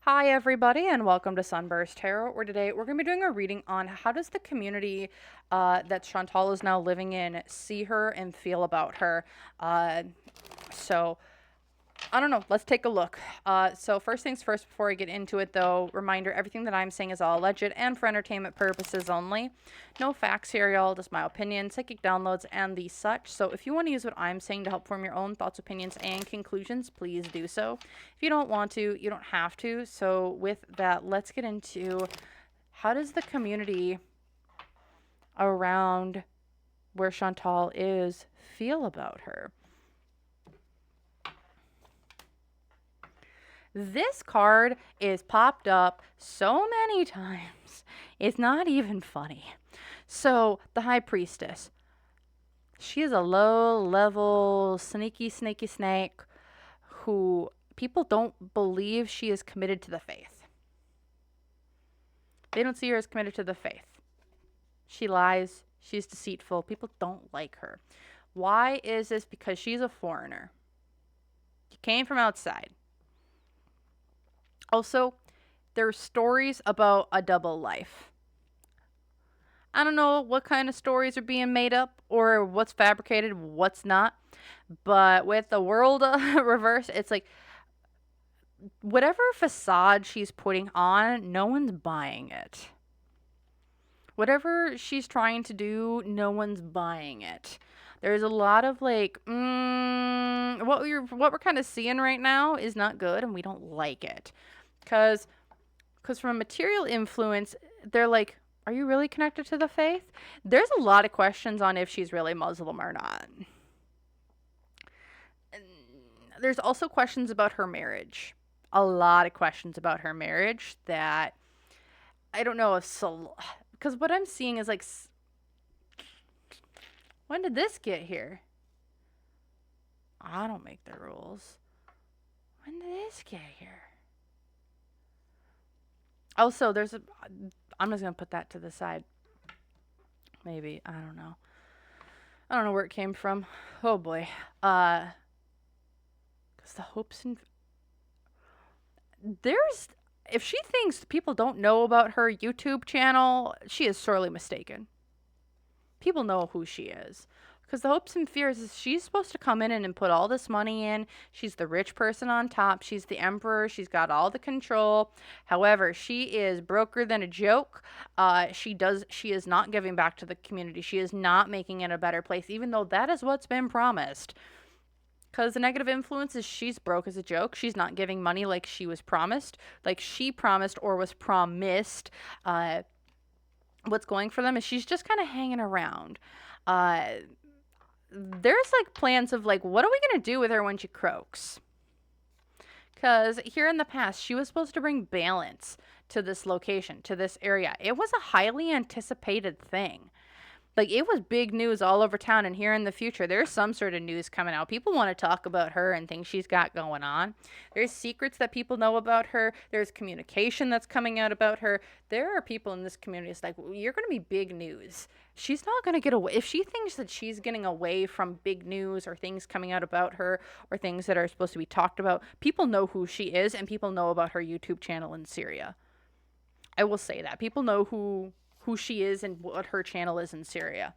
Hi everybody and welcome to SunBurst Tarot, where today we're going to be doing a reading on how does the community that Chantal is now living in see her and feel about her. So I don't know. Let's take a look. So first things first, before I get into it though, reminder, everything that I'm saying is all alleged and for entertainment purposes only. No facts here, y'all, just my opinion, psychic downloads, and the such. So if you want to use what I'm saying to help form your own thoughts, opinions, and conclusions, please do so. If you don't want to, you don't have to. So with that, let's get into how does the community around where Chantal is feel about her. This card is popped up so many times, it's not even funny. So, the High Priestess. She is a low-level, sneaky snake who people don't believe she is committed to the faith. They don't see her as committed to the faith. She lies. She's deceitful. People don't like her. Why is this? Because she's a foreigner. She came from outside. Also, there's stories about a double life. I don't know what kind of stories are being made up or what's fabricated, what's not. But with the world reverse, it's like whatever facade she's putting on, no one's buying it. Whatever she's trying to do, no one's buying it. There's a lot of like, what we're kind of seeing right now is not good, and we don't like it. Because from a material influence, they're like, are you really connected to the faith? There's a lot of questions on if she's really Muslim or not. There's also questions about her marriage. A lot of questions about her marriage that I don't know if because what I'm seeing is like, when did this get here? I don't make the rules. When did this get here? Also, I'm just going to put that to the side. Maybe. I don't know. I don't know where it came from. Oh boy. Because the hopes and... If she thinks people don't know about her YouTube channel, she is sorely mistaken. People know who she is. Because the hopes and fears is she's supposed to come in and put all this money in. She's the rich person on top. She's the emperor. She's got all the control. However, she is broker than a joke. She is not giving back to the community. She is not making it a better place, even though that is what's been promised. Because the negative influence is she's broke as a joke. She's not giving money like she was promised. Like she promised or was promised. What's going for them is she's just kind of hanging around. There's like plans of like, what are we going to do with her when she croaks? Because here in the past, she was supposed to bring balance to this location, to this area. It was a highly anticipated thing. Like, it was big news all over town, and here in the future, there's some sort of news coming out. People want to talk about her and things she's got going on. There's secrets that people know about her. There's communication that's coming out about her. There are people in this community that's like, well, you're going to be big news. She's not going to get away. If she thinks that she's getting away from big news or things coming out about her or things that are supposed to be talked about, people know who she is, and people know about her YouTube channel in Syria. I will say that. People know who she is and what her channel is in Syria.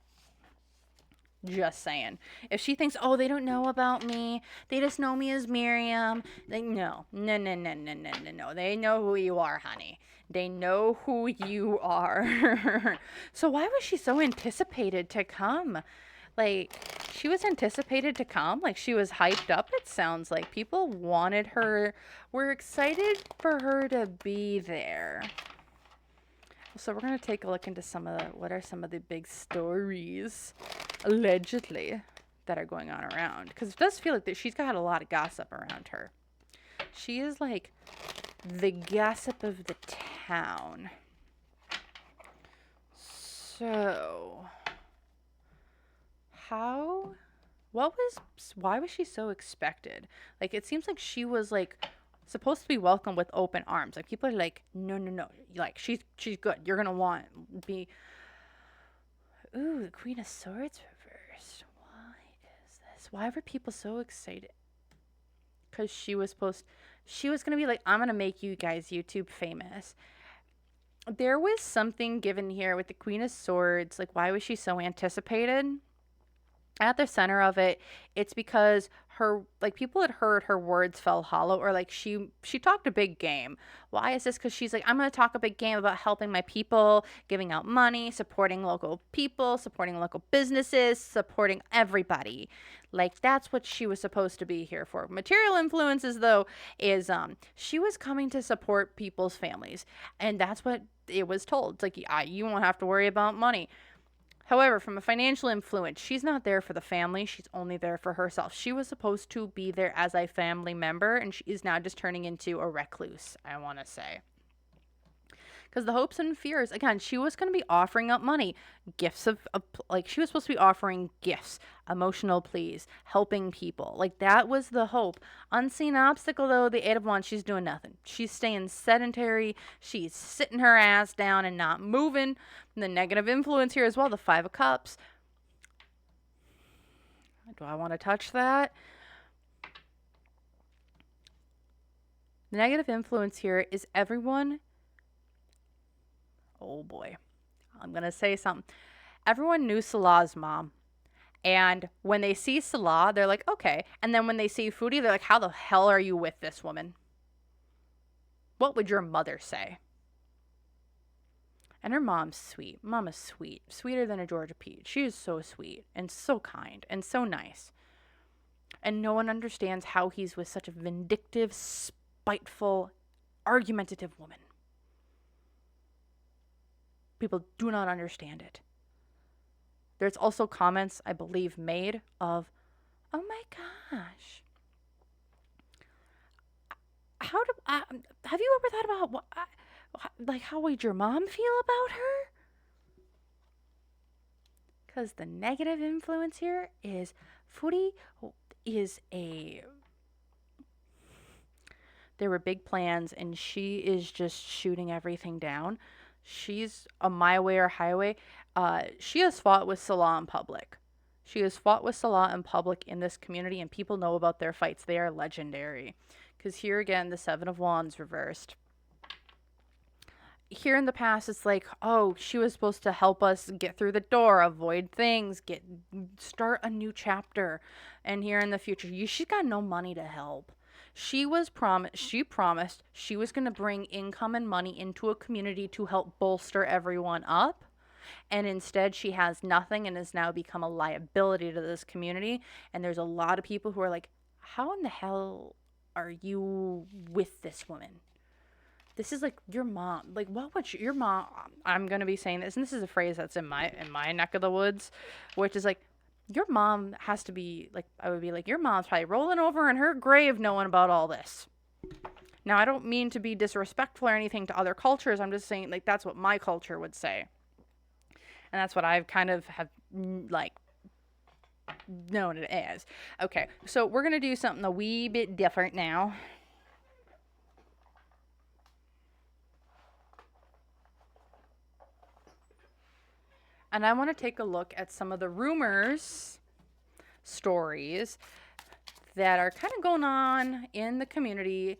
Just saying. If she thinks, oh, they don't know about me, they just know me as Miriam, no. They know who you are, honey. They know who you are. So why was she so anticipated to come? Like, she was anticipated to come. Like, she was hyped up, it sounds like. People wanted her, were excited for her to be there. So we're going to take a look into what are some of the big stories, allegedly, that are going on around. Because it does feel like that she's got a lot of gossip around her. She is like the gossip of the town. So, why was she so expected? Like, it seems like she was like supposed to be welcomed with open arms. Like, people are like, no, like, she's good, you're gonna be. Ooh, the Queen of Swords reversed. Why is this? Why were people so excited? Because she was supposed, She was going to be like, I'm going to make you guys YouTube famous. There was something given here with the Queen of Swords. Like, why was she so anticipated? At the center of it, it's because her, like, people had heard her words fell hollow, or like she talked a big game. Why is this? Because she's like, I'm going to talk a big game about helping my people, giving out money, supporting local people, supporting local businesses, supporting everybody. Like, that's what she was supposed to be here for. Material influences, though, is she was coming to support people's families, and that's what it was told. It's like, you won't have to worry about money. However, from a financial influence, she's not there for the family. She's only there for herself. She was supposed to be there as a family member, and she is now just turning into a recluse, I want to say. Because the hopes and fears, again, she was going to be offering up money, gifts of, like, she was supposed to be offering gifts, emotional pleas, helping people. Like, that was the hope. Unseen obstacle, though, the Eight of Wands, she's doing nothing. She's staying sedentary. She's sitting her ass down and not moving. And the negative influence here as well, the Five of Cups. Do I want to touch that? The negative influence here is everyone. Oh boy, I'm going to say something. Everyone knew Salah's mom. And when they see Salah, they're like, okay. And then when they see Foodie, they're like, how the hell are you with this woman? What would your mother say? And her mom's sweet. Mama's sweet. Sweeter than a Georgia peach. She is so sweet and so kind and so nice. And no one understands how he's with such a vindictive, spiteful, argumentative woman. People do not understand it. There's also comments, I believe, made of, oh my gosh. Have you ever thought about what, like, how would your mom feel about her? Because the negative influence here is Foodie is there were big plans, and she is just shooting everything down. She's a my way or highway. She has fought with Salah in public. She has fought with Salah in public in this community, and people know about their fights. They are legendary. Because here again, the Seven of Wands reversed. Here in the past, it's like, oh, she was supposed to help us get through the door, avoid things, start a new chapter. And here in the future, she's got no money to help. She promised she was going to bring income and money into a community to help bolster everyone up. And instead, she has nothing and has now become a liability to this community. And there's a lot of people who are like, how in the hell are you with this woman? This is like your mom. Like, what would your mom? I'm going to be saying this, and this is a phrase that's in my neck of the woods, which is like, your mom has to be, like, I would be like, your mom's probably rolling over in her grave knowing about all this. Now, I don't mean to be disrespectful or anything to other cultures. I'm just saying, like, that's what my culture would say. And that's what I've kind of have, like, known it as. Okay, so we're going to do something a wee bit different now. And I want to take a look at some of the rumors, stories that are kind of going on in the community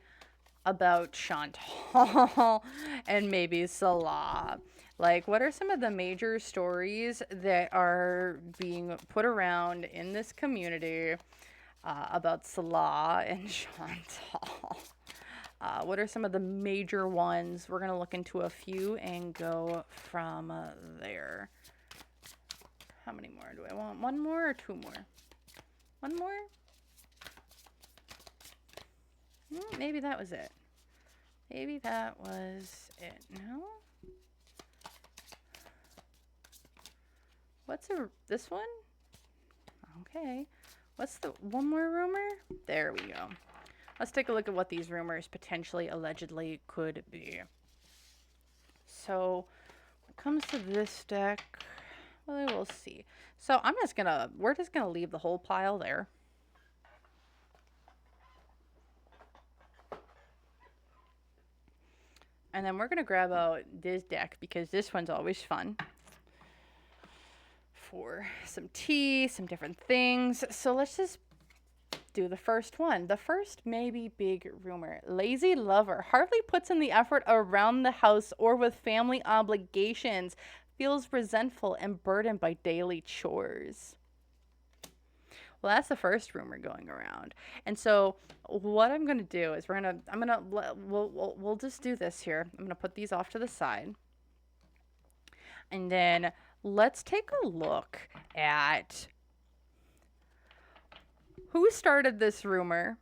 about Chantal and maybe Salah. Like, what are some of the major stories that are being put around in this community about Salah and Chantal? What are some of the major ones? We're going to look into a few and go from there. How many more do I want? One more or two more? One more? Maybe that was it. Maybe that was it. No? What's this one? Okay. What's the one more rumor? There we go. Let's take a look at what these rumors potentially, allegedly could be. So, when it comes to this deck, well, we'll see. So we're just gonna leave the whole pile there. And then we're gonna grab out this deck because this one's always fun. For some tea, some different things. So let's just do the first one. The first maybe big rumor. Lazy lover. Hardly puts in the effort around the house or with family obligations. Feels resentful and burdened by daily chores. Well, that's the first rumor going around. And so what I'm going to do is we'll just do this here. I'm going to put these off to the side. And then let's take a look at who started this rumor.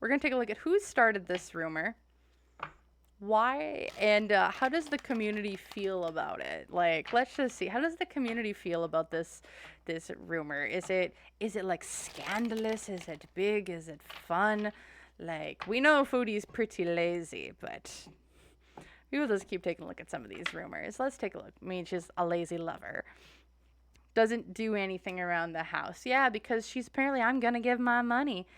We're going to take a look at who started this rumor, why, and how does the community feel about it? Like, let's just see. How does the community feel about this rumor? Is it like scandalous? Is it big? Is it fun? Like, we know Foodie's pretty lazy, but we will just keep taking a look at some of these rumors. Let's take a look. I mean, she's a lazy lover. Doesn't do anything around the house. Yeah, because she's apparently, I'm going to give my money.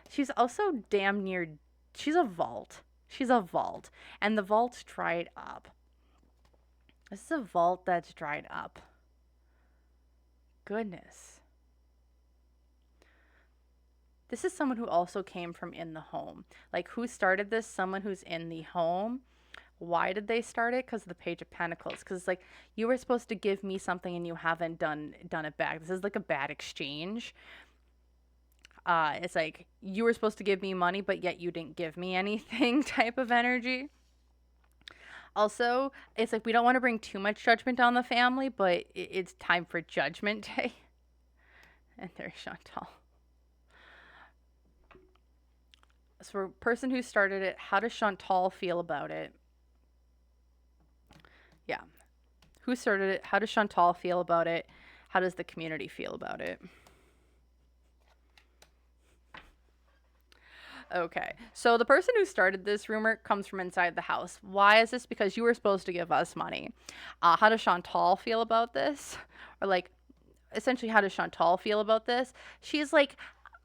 She's also damn near, she's a vault. She's a vault. And the vault's dried up. This is a vault that's dried up. Goodness. This is someone who also came from in the home. Like, who started this? Someone who's in the home. Why did they start it? Because of the Page of Pentacles. Because it's like, you were supposed to give me something and you haven't done it back. This is like a bad exchange. It's like, you were supposed to give me money, but yet you didn't give me anything type of energy. Also, it's like, we don't want to bring too much judgment on the family, but it's time for Judgment Day. And there's Chantal. So for a person who started it, how does Chantal feel about it? Yeah. Who started it? How does Chantal feel about it? How does the community feel about it? Okay. So the person who started this rumor comes from inside the house. Why is this? Because you were supposed to give us money. How does Chantal feel about this? Or like, essentially, how does Chantal feel about this? She's like,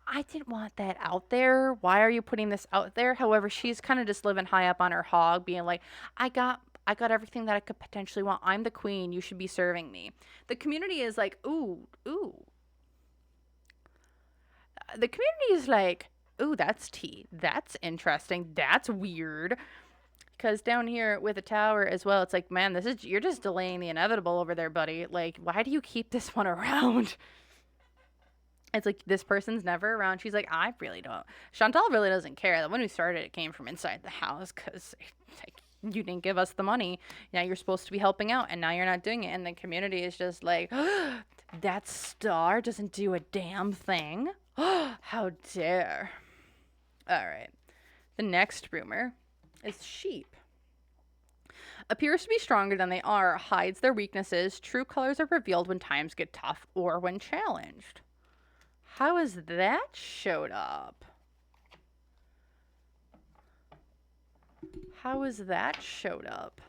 I didn't want that out there. Why are you putting this out there? However, she's kind of just living high up on her hog, being like, I got everything that I could potentially want. I'm the queen. You should be serving me. The community is like, ooh. The community is like, ooh, that's tea. That's interesting. That's weird. Because down here with the tower as well, it's like, man, you're just delaying the inevitable over there, buddy. Like, why do you keep this one around? It's like, this person's never around. She's like, I really don't. Chantal really doesn't care. The one who started it came from inside the house because like, you didn't give us the money. Now you're supposed to be helping out, and now you're not doing it. And the community is just like, oh, that star doesn't do a damn thing. How dare. All right. The next rumor is sheep. Appears to be stronger than they are, hides their weaknesses. True colors are revealed when times get tough or when challenged. How has that showed up? How has that showed up?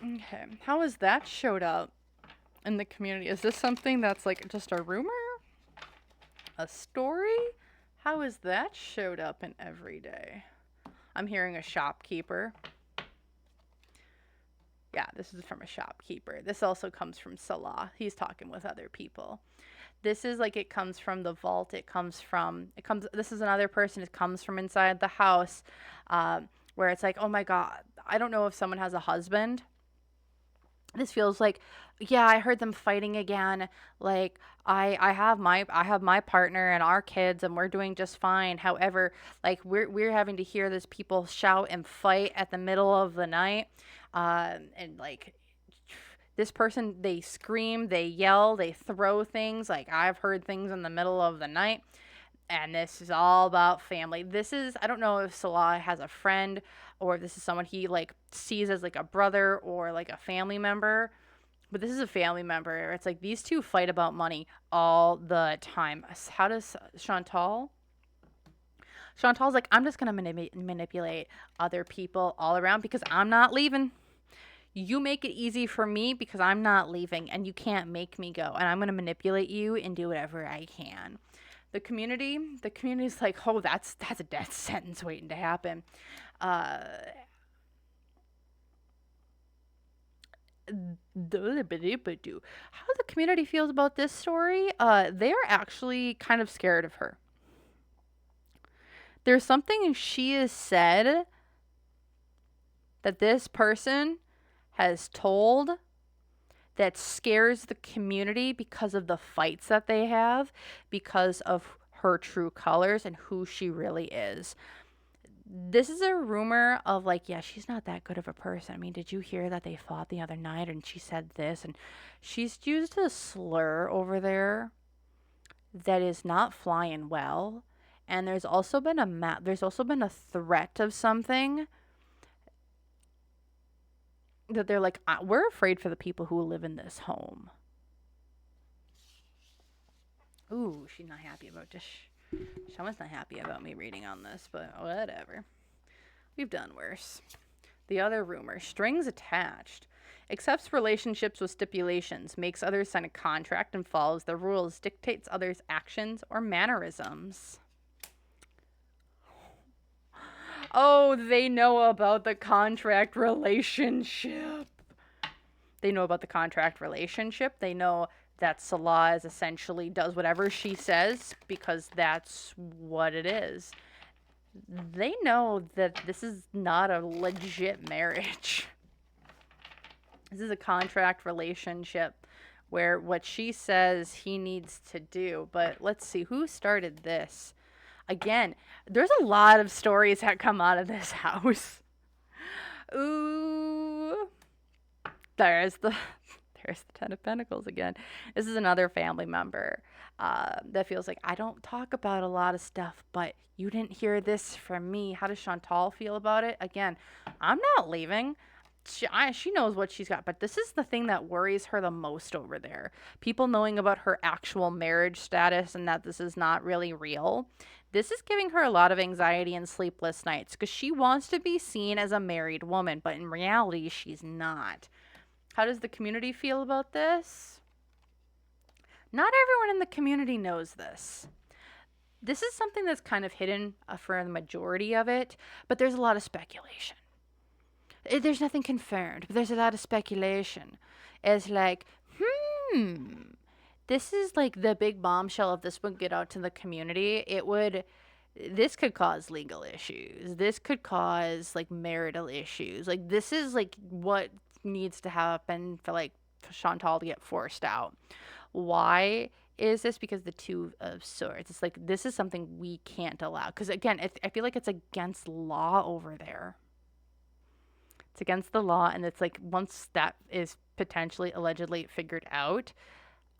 Okay. How has that showed up in the community? Is this something that's like just a rumor? A story? How has that showed up in everyday? I'm hearing a shopkeeper. Yeah, this is from a shopkeeper. This also comes from Salah. He's talking with other people. This is like, it comes from the vault. This is another person. It comes from inside the house, where it's like, oh my God, I don't know if someone has a husband. This feels like, yeah, I heard them fighting again. Like, I have my partner and our kids, and we're doing just fine. However, like, we're having to hear this people shout and fight at the middle of the night, and like, this person, they scream, they yell, they throw things. Like, I've heard things in the middle of the night. And this is all about family. I don't know if Salah has a friend, or if this is someone he like sees as like a brother or like a family member. But this is a family member. It's like, these two fight about money all the time. How does Chantal? Chantal's like, I'm just going to manipulate other people all around because I'm not leaving. You make it easy for me because I'm not leaving, and you can't make me go. And I'm going to manipulate you and do whatever I can. The community's like, oh, that's a death sentence waiting to happen. How the community feels about this story, they're actually kind of scared of her. There's something she has said that this person has told that scares the community because of the fights that they have, because of her true colors and who she really is. This is a rumor of like, yeah, she's not that good of a person. I mean, did you hear that they fought the other night and she said this? And she's used a slur over there that is not flying well. And there's also been a threat of something that they're like, we're afraid for the people who live in this home. Ooh, she's not happy about this. Someone's not happy about me reading on this, but whatever. We've done worse. The other rumor, strings attached. Accepts relationships with stipulations, makes others sign a contract and follows the rules, dictates others' actions or mannerisms. Oh, they know about the contract relationship. They know about the contract relationship. They know that Salah is essentially does whatever she says because that's what it is. They know that this is not a legit marriage. This is a contract relationship where what she says he needs to do. But let's see, who started this? Again, there's a lot of stories that come out of this house. Ooh. There's the Ten of Pentacles again. This is another family member that feels like, I don't talk about a lot of stuff, but you didn't hear this from me. How does Chantal feel about it? Again, I'm not leaving. She knows what she's got, but this is the thing that worries her the most over there. People knowing about her actual marriage status and that this is not really real. This is giving her a lot of anxiety and sleepless nights because she wants to be seen as a married woman, but in reality, she's not. How does the community feel about this? Not everyone in the community knows this. This is something that's kind of hidden for the majority of it, but there's a lot of speculation. There's nothing confirmed, but there's a lot of speculation. It's like, this is like the big bombshell. If this would get out to the community, this could cause legal issues. This could cause like marital issues. Like this is like what needs to happen for like for Chantal to get forced out. Why is this? Because the Two of Swords. It's like this is something we can't allow. Because again, I feel like it's against law over there. It's against the law, and it's like once that is potentially allegedly figured out,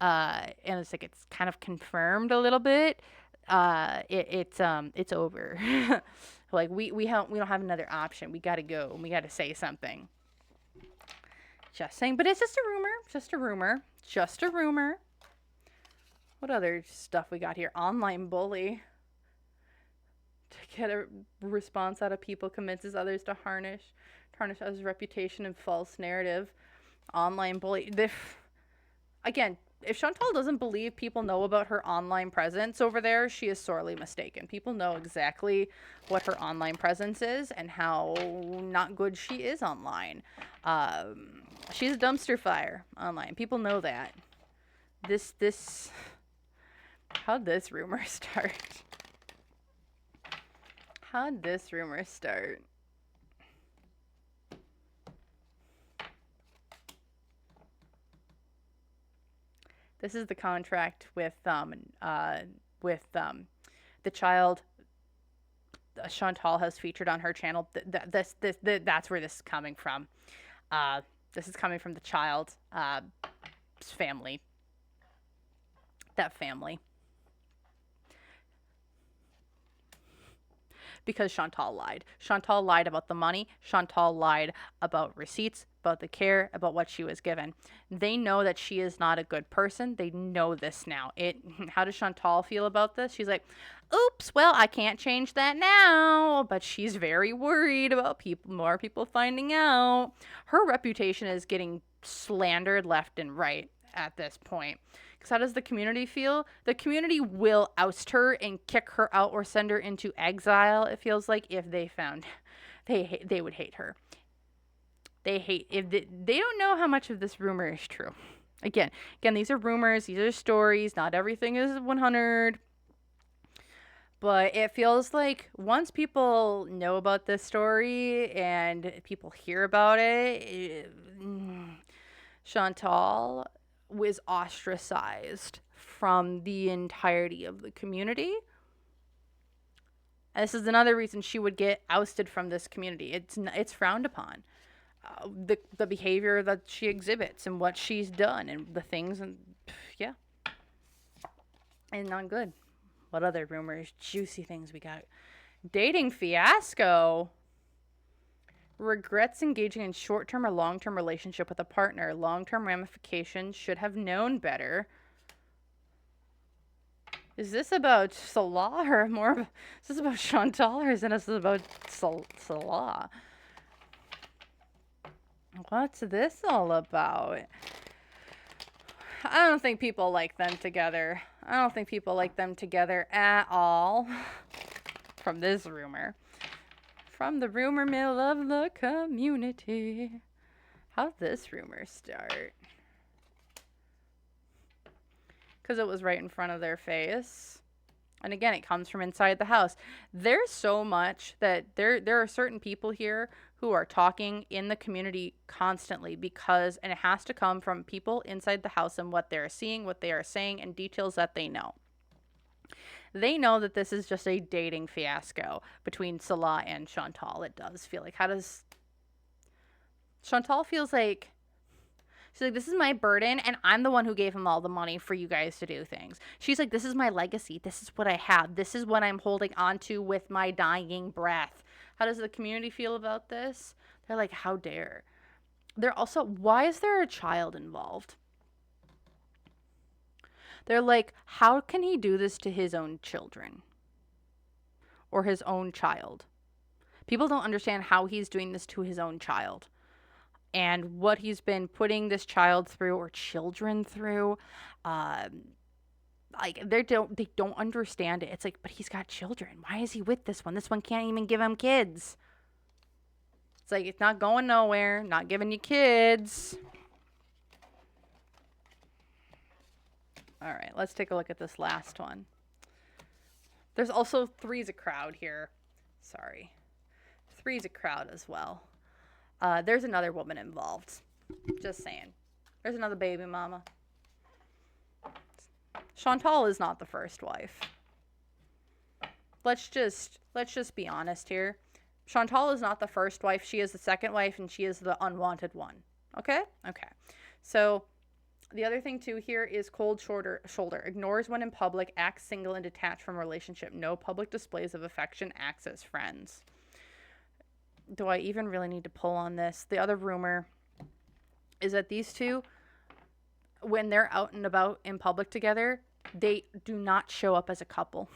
and it's like it's kind of confirmed a little bit. It's over. Like we don't have another option. We got to go and we got to say something. Just saying, but it's just a rumor. Just a rumor. Just a rumor. What other stuff we got here? Online bully. To get a response out of people, convinces others to tarnish others' reputation and false narrative. Online bully. Again, if Chantal doesn't believe people know about her online presence over there, she is sorely mistaken. People know exactly what her online presence is and how not good she is online. She's a dumpster fire online. People know that. How'd this rumor start? How'd this rumor start? This is the contract with the child Chantal has featured on her channel. That's where this is coming from. This is coming from the child's family. That family. Because Chantal lied. Chantal lied about the money. Chantal lied about receipts, about the care, about what she was given. They know that she is not a good person. They know this now. How does Chantal feel about this? She's like, oops, well, I can't change that now. But she's very worried about more people finding out. Her reputation is getting slandered left and right at this point. Because how does the community feel? The community will oust her and kick her out or send her into exile, it feels like, if they found they would hate her. They hate if they don't know how much of this rumor is true. Again, these are rumors, these are stories, not everything is 100. But it feels like once people know about this story and people hear about Chantal was ostracized from the entirety of the community. And this is another reason she would get ousted from this community. It's frowned upon. The behavior that she exhibits and what she's done and the things, and yeah, and not good. What other rumors, juicy things we got? Dating fiasco. Regrets engaging in short-term or long-term relationship with a partner. Long-term ramifications, should have known better. Is this about Salah or more of, is this about Chantal or is this about Salah? What's this all about? I don't think people like them together. I don't think people like them together at all. From this rumor. From the rumor mill of the community. How'd this rumor start? Because it was right in front of their face. And again, it comes from inside the house. There's so much that there are certain people here who are talking in the community constantly because, and it has to come from people inside the house and what they're seeing, what they are saying, and details that they know. They know that this is just a dating fiasco between Salah and Chantal. It does feel like, how does Chantal feels like, she's like, this is my burden, and I'm the one who gave him all the money for you guys to do things. She's like, this is my legacy. This is what I have. This is what I'm holding on to with my dying breath. How does the community feel about this? They're like, how dare. They're also, why is there a child involved? They're like, how can he do this to his own children? Or his own child? People don't understand how he's doing this to his own child. And what he's been putting this child through or children through. Like they don't understand it. It's like, but he's got children. Why is he with this one? This one can't even give him kids. It's like, it's not going nowhere. Not giving you kids. All right, let's take a look at this last one. There's also three's a crowd here. Sorry. Three's a crowd as well. There's another woman involved. Just saying. There's another baby mama. Chantal is not the first wife. Let's just be honest here. Chantal is not the first wife. She is the second wife, and she is the unwanted one. Okay? Okay. So the other thing too here is cold shoulder. Ignores when in public, acts single and detached from relationship. No public displays of affection, acts as friends. Do I even really need to pull on this? The other rumor is that these two, when they're out and about in public together, they do not show up as a couple.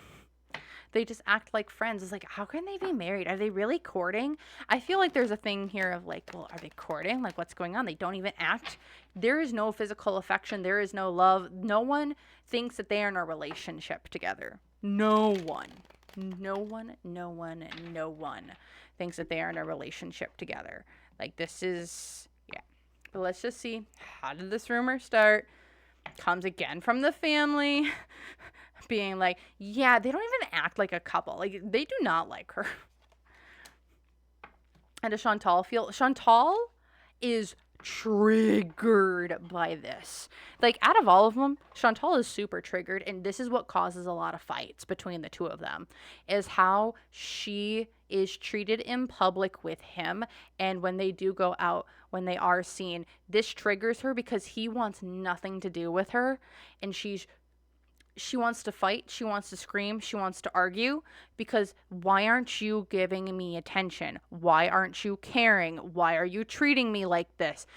They just act like friends. It's like, how can they be married? Are they really courting? I feel like there's a thing here of like, well, are they courting? Like, what's going on? They don't even act. There is no physical affection. There is no love. No one thinks that they are in a relationship together. No one thinks that they are in a relationship together. Like, this is, yeah. But let's just see. How did this rumor start? Comes again from the family. Being like, yeah, they don't even act like a couple. Like, they do not like her. And does Chantal feel? Chantal is triggered by this. Like, out of all of them, Chantal is super triggered, and this is what causes a lot of fights between the two of them, is how she is treated in public with him, and when they do go out, when they are seen, this triggers her because he wants nothing to do with her, and she wants to fight, she wants to scream, she wants to argue, because why aren't you giving me attention? Why aren't you caring? Why are you treating me like this?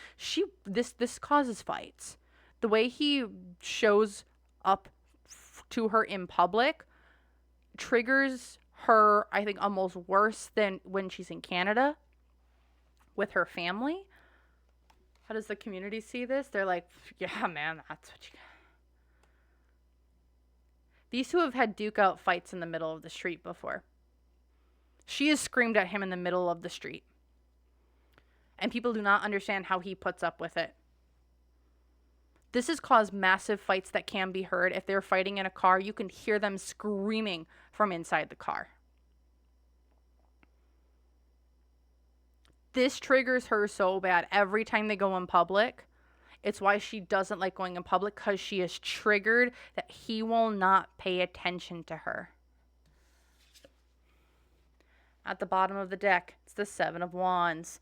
This causes fights. The way he shows up to her in public triggers her, I think, almost worse than when she's in Canada with her family. How does the community see this? They're like, yeah, man, that's what you got. These two have had duke out fights in the middle of the street before. She has screamed at him in the middle of the street. And people do not understand how he puts up with it. This has caused massive fights that can be heard. If they're fighting in a car, you can hear them screaming from inside the car. This triggers her so bad every time they go in public. It's why she doesn't like going in public, because she is triggered that he will not pay attention to her. At the bottom of the deck, it's the Seven of Wands.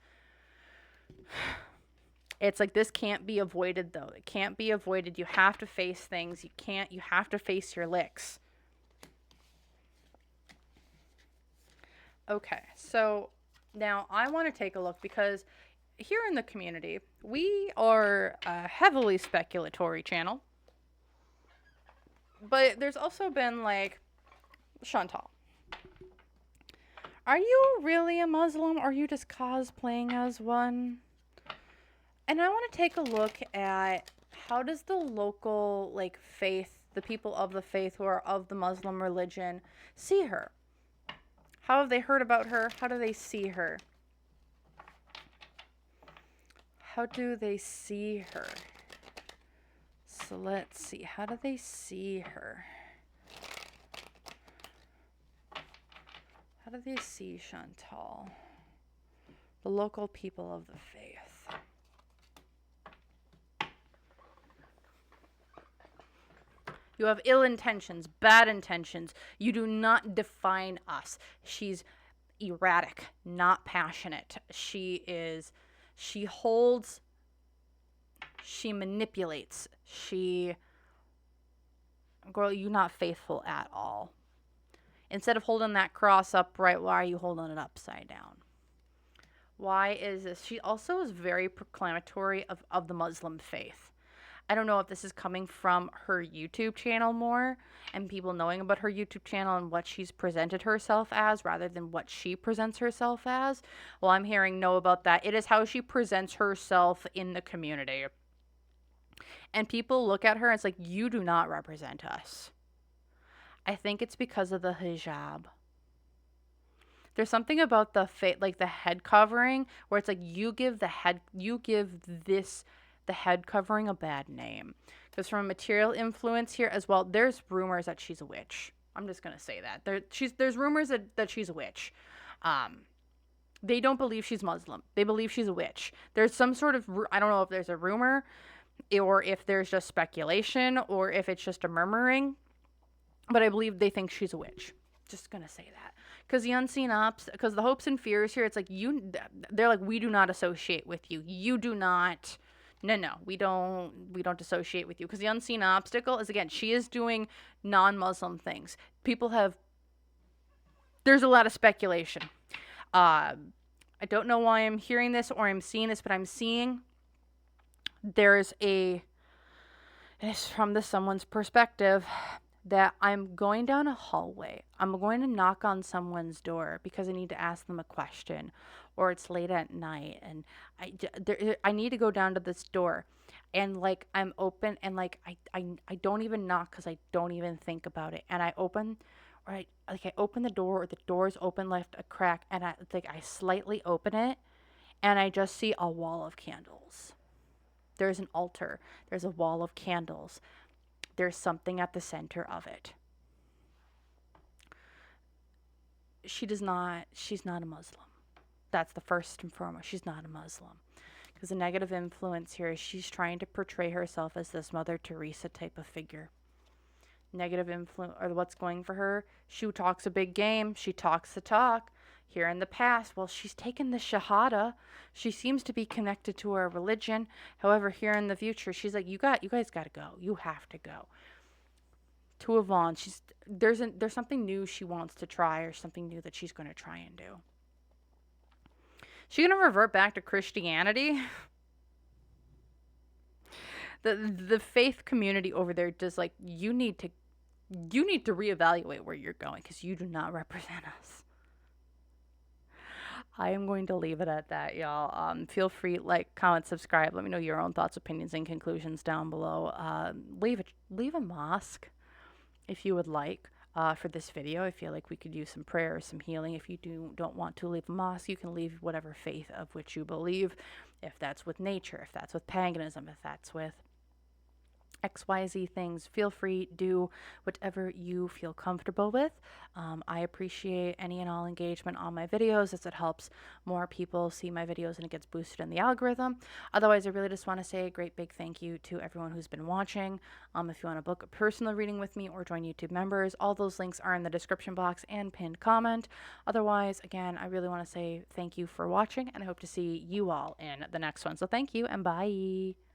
It's like, this can't be avoided, though. It can't be avoided. You have to face things. You have to face your licks. Okay, so now I want to take a look, because here in the community, we are a heavily speculatory channel. But there's also been, like, Chantal, are you really a Muslim, or are you just cosplaying as one? And I want to take a look at, how does the local, like, faith, the people of the faith who are of the Muslim religion, see her? How have they heard about her? How do they see her? How do they see her? So let's see. How do they see her? How do they see Chantal? The local people of the faith. You have ill intentions, bad intentions. You do not define us. She's erratic, not passionate. She holds, she manipulates. Girl, you're not faithful at all. Instead of holding that cross upright, why are you holding it upside down? Why is this? She also is very proclamatory of the Muslim faith. I don't know if this is coming from her YouTube channel more, and people knowing about her YouTube channel and what she's presented herself as rather than what she presents herself as. Well, I'm hearing no about that. It is how she presents herself in the community. And people look at her and it's like, you do not represent us. I think it's because of the hijab. There's something about the like the head covering, where it's like, you give the head covering a bad name. Because from a material influence here as well, there's rumors that she's a witch. I'm just going to say that. There's rumors that she's a witch. They don't believe she's Muslim. They believe she's a witch. There's some sort of, I don't know if there's a rumor, or if there's just speculation, or if it's just a murmuring. But I believe they think she's a witch. Just going to say that. Because the unseen ops, because the hopes and fears here, it's like, they're like, we do not associate with you. You do not... No, we don't associate with you. Because the unseen obstacle is, again, she is doing non-Muslim things. There's a lot of speculation. I don't know why I'm hearing this or I'm seeing this, but I'm seeing it's from someone's perspective, that I'm going down a hallway. I'm going to knock on someone's door because I need to ask them a question, or it's late at night and I need to go down to this door, and like I'm open, and like I don't even knock because I don't even think about it, and I open the door, or the door's open, left a crack, and I slightly open it, and I just see a wall of candles. There's an altar. There's a wall of candles. There's something at the center of it. She's not a Muslim. That's the first and foremost. She's not a Muslim. Because the negative influence here is she's trying to portray herself as this Mother Teresa type of figure. Negative influence, or what's going for her, she talks a big game. She talks the talk. Here in the past, well, she's taken the Shahada. She seems to be connected to her religion. However, here in the future, she's like, you guys got to go. You have to go. Two of Wands. There's something new she wants to try, or something new that she's going to try and do. She going to revert back to Christianity? The faith community over there does, like, you need to reevaluate where you're going, because you do not represent us. I am going to leave it at that, y'all. Feel free, like, comment, subscribe. Let me know your own thoughts, opinions, and conclusions down below. Leave a mosque if you would like. for this video. I feel like we could use some prayer, some healing. If you don't want to leave a mosque, you can leave whatever faith of which you believe. If that's with nature, if that's with paganism, if that's with XYZ things, feel free, do whatever you feel comfortable with. I appreciate any and all engagement on my videos, as it helps more people see my videos and it gets boosted in the algorithm. Otherwise, I really just want to say a great big thank you to everyone who's been watching. If you want to book a personal reading with me or join YouTube members, all those links are in the description box and pinned comment. Otherwise, again, I really want to say thank you for watching, and I hope to see you all in the next one. So thank you and bye.